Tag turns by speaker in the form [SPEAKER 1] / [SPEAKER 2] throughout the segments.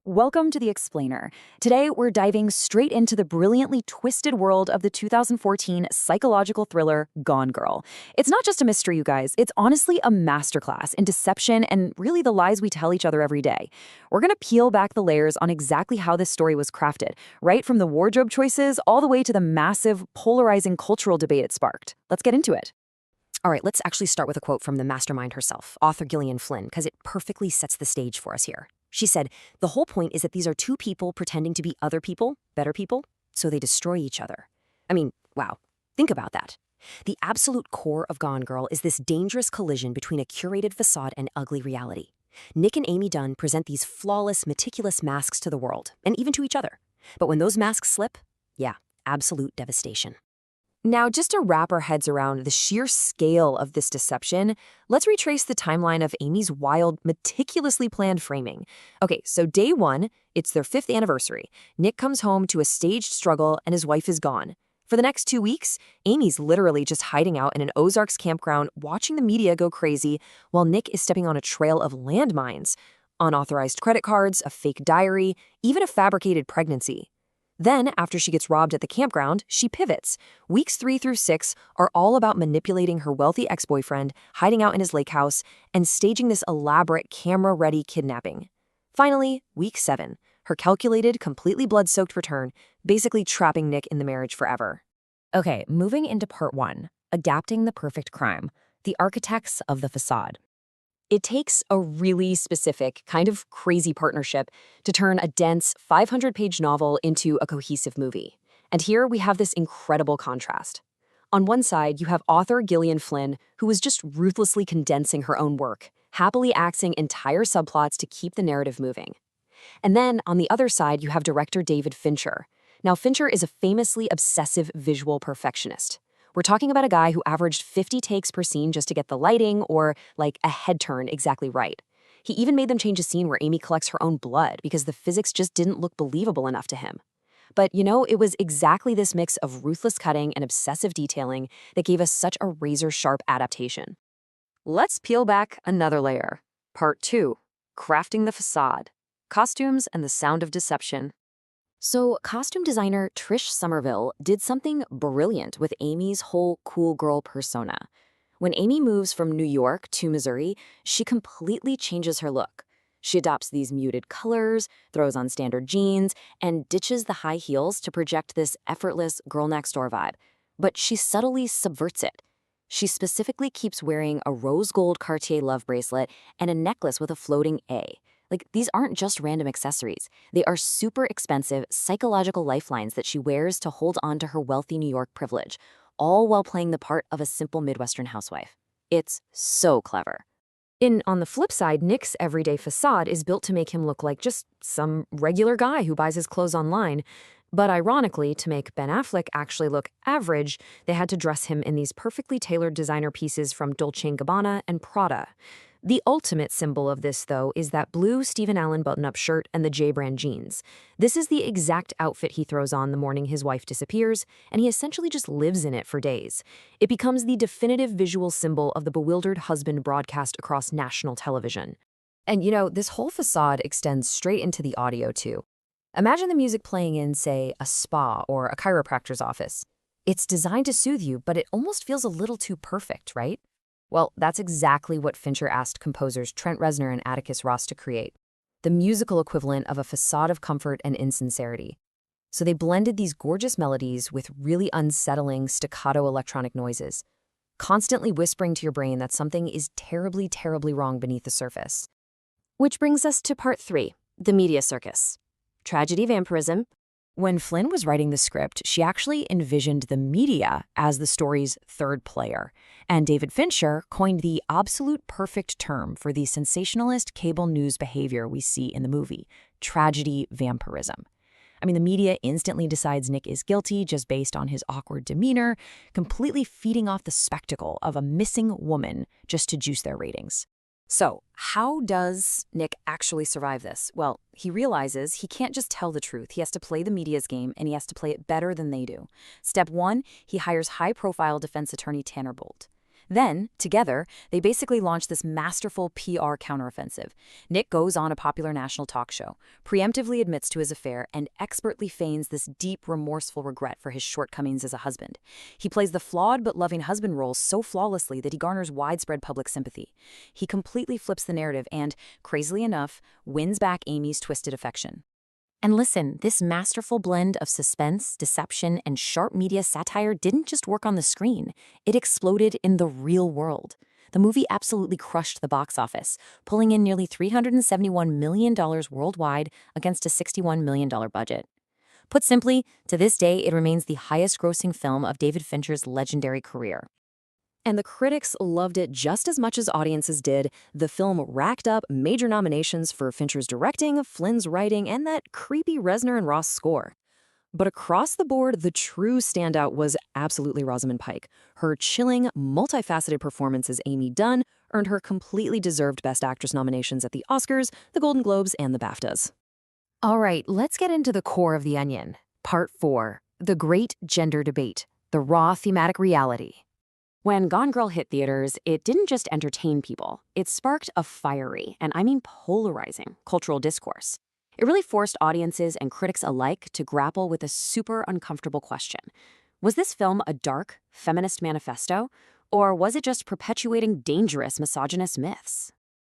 [SPEAKER 1] Welcome to The Explainer. Today, we're diving straight into the brilliantly twisted world of the 2014 psychological thriller Gone Girl. It's not just a mystery, you guys. It's honestly a masterclass in deception and really the lies we tell each other every day. We're going to peel back the layers on exactly how this story was crafted, right from the wardrobe choices all the way to the massive, polarizing cultural debate it sparked. Let's get into it.
[SPEAKER 2] All right, let's actually start with a quote from the mastermind herself, author Gillian Flynn, because it perfectly sets the stage for us here. She said, "The whole point is that these are two people pretending to be other people, better people, so they destroy each other." I mean, wow, think about that. The absolute core of Gone Girl is this dangerous collision between a curated facade and ugly reality. Nick and Amy Dunn present these flawless, meticulous masks to the world, and even to each other. But when those masks slip, yeah, absolute devastation. Now, just to wrap our heads around the sheer scale of this deception, let's retrace the timeline of Amy's wild, meticulously planned framing. Okay, so day one, it's their 5th anniversary. Nick comes home to a staged struggle and his wife is gone. For the next 2 weeks, Amy's literally just hiding out in an Ozarks campground, watching the media go crazy, while Nick is stepping on a trail of landmines, unauthorized credit cards, a fake diary, even a fabricated pregnancy. Then, after she gets robbed at the campground, she pivots. Weeks 3 through 6 are all about manipulating her wealthy ex-boyfriend, hiding out in his lake house, and staging this elaborate camera-ready kidnapping. Finally, week 7, her calculated, completely blood-soaked return, basically trapping Nick in the marriage forever. Okay, moving into part 1, adapting the perfect crime, the architects of the facade. It takes a really specific, kind of crazy partnership to turn a dense 500-page novel into a cohesive movie. And here we have this incredible contrast. On one side, you have author Gillian Flynn, who was just ruthlessly condensing her own work, happily axing entire subplots to keep the narrative moving. And then, on the other side, you have director David Fincher. Now, Fincher is a famously obsessive visual perfectionist. We're talking about a guy who averaged 50 takes per scene just to get the lighting or, like, a head turn exactly right. He even made them change a scene where Amy collects her own blood because the physics just didn't look believable enough to him. But, it was exactly this mix of ruthless cutting and obsessive detailing that gave us such a razor-sharp adaptation. Let's peel back another layer. Part 2, crafting the facade, costumes and the sound of deception. So, costume designer Trish Somerville did something brilliant with Amy's whole cool girl persona. When Amy moves from New York to Missouri, she completely changes her look. She adopts these muted colors, throws on standard jeans, and ditches the high heels to project this effortless girl-next-door vibe. But she subtly subverts it. She specifically keeps wearing a rose gold Cartier love bracelet and a necklace with a floating A. Like, these aren't just random accessories. They are super expensive psychological lifelines that she wears to hold on to her wealthy New York privilege, all while playing the part of a simple Midwestern housewife. It's so clever. On the flip side, Nick's everyday facade is built to make him look like just some regular guy who buys his clothes online. But ironically, to make Ben Affleck actually look average, they had to dress him in these perfectly tailored designer pieces from Dolce & Gabbana and Prada. The ultimate symbol of this, though, is that blue Stephen Allen button-up shirt and the J-brand jeans. This is the exact outfit he throws on the morning his wife disappears, and he essentially just lives in it for days. It becomes the definitive visual symbol of the bewildered husband broadcast across national television. And this whole facade extends straight into the audio, too. Imagine the music playing in, say, a spa or a chiropractor's office. It's designed to soothe you, but it almost feels a little too perfect, right? Well, that's exactly what Fincher asked composers Trent Reznor and Atticus Ross to create, the musical equivalent of a facade of comfort and insincerity. So they blended these gorgeous melodies with really unsettling staccato electronic noises, constantly whispering to your brain that something is terribly, terribly wrong beneath the surface. Which brings us to part 3, the media circus. Tragedy vampirism. When Flynn was writing the script, she actually envisioned the media as the story's third player. And David Fincher coined the absolute perfect term for the sensationalist cable news behavior we see in the movie, tragedy vampirism. I mean, the media instantly decides Nick is guilty just based on his awkward demeanor, completely feeding off the spectacle of a missing woman just to juice their ratings. So, how does Nick actually survive this? Well, he realizes he can't just tell the truth. He has to play the media's game, and he has to play it better than they do. Step 1, he hires high-profile defense attorney Tanner Bolt.
[SPEAKER 1] Then, together, they basically launch this masterful PR counteroffensive. Nick goes on a popular national talk show, preemptively admits to his affair, and expertly feigns this deep, remorseful regret for his shortcomings as a husband. He plays the flawed but loving husband role so flawlessly that he garners widespread public sympathy. He completely flips the narrative and, crazily enough, wins back Amy's twisted affection. And listen, this masterful blend of suspense, deception, and sharp media satire didn't just work on the screen. It exploded in the real world. The movie absolutely crushed the box office, pulling in nearly $371 million worldwide against a $61 million budget. Put simply, to this day, it remains the highest-grossing film of David Fincher's legendary career. And the critics loved it just as much as audiences did. The film racked up major nominations for Fincher's directing, Flynn's writing, and that creepy Reznor and Ross score. But across the board, the true standout was absolutely Rosamund Pike. Her chilling, multifaceted performance as Amy Dunn earned her completely deserved Best Actress nominations at the Oscars, the Golden Globes, and the BAFTAs. All right, let's get into the core of the onion. Part 4. The Great Gender Debate. The Raw Thematic Reality. When Gone Girl hit theaters, it didn't just entertain people. It sparked a fiery, and I mean polarizing, cultural discourse. It really forced audiences and critics alike to grapple with a super uncomfortable question. Was this film a dark, feminist manifesto, or was it just perpetuating dangerous misogynist myths?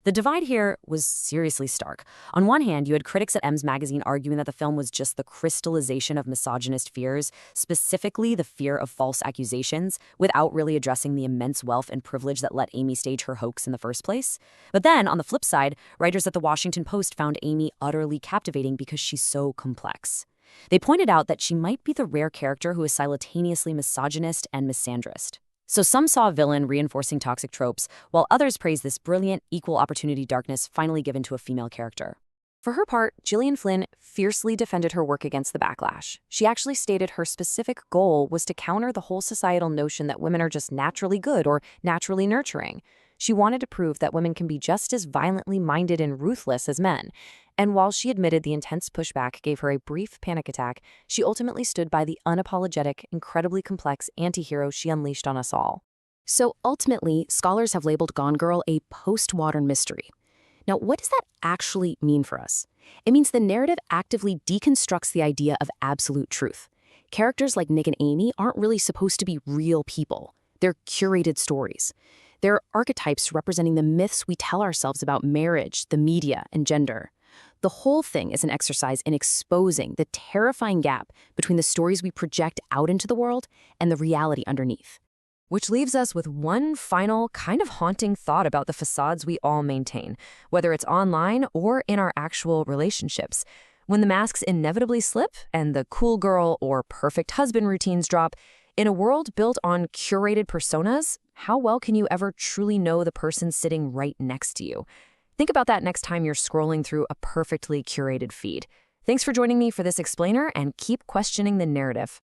[SPEAKER 1] The divide here was seriously stark. On one hand, you had critics at M's Magazine arguing that the film was just the crystallization of misogynist fears, specifically the fear of false accusations, without really addressing the immense wealth and privilege that let Amy stage her hoax in the first place. But then, on the flip side, writers at the Washington Post found Amy utterly captivating because she's so complex. They pointed out that she might be the rare character who is simultaneously misogynist and misandrist. So some saw a villain reinforcing toxic tropes, while others praised this brilliant, equal opportunity darkness finally given to a female character. For her part, Gillian Flynn fiercely defended her work against the backlash. She actually stated her specific goal was to counter the whole societal notion that women are just naturally good or naturally nurturing. She wanted to prove that women can be just as violently minded and ruthless as men. And while she admitted the intense pushback gave her a brief panic attack, she ultimately stood by the unapologetic, incredibly complex anti-hero she unleashed on us all. So ultimately, scholars have labeled Gone Girl a post-modern mystery. Now, what does that actually mean for us? It means the narrative actively deconstructs the idea of absolute truth. Characters like Nick and Amy aren't really supposed to be real people. They're curated stories. They're archetypes representing the myths we tell ourselves about marriage, the media, and gender. The whole thing is an exercise in exposing the terrifying gap between the stories we project out into the world and the reality underneath. Which leaves us with one final, kind of haunting thought about the facades we all maintain, whether it's online or in our actual relationships. When the masks inevitably slip and the cool girl or perfect husband routines drop, in a world built on curated personas, how well can you ever truly know the person sitting right next to you? Think about that next time you're scrolling through a perfectly curated feed. Thanks for joining me for this explainer, and keep questioning the narrative.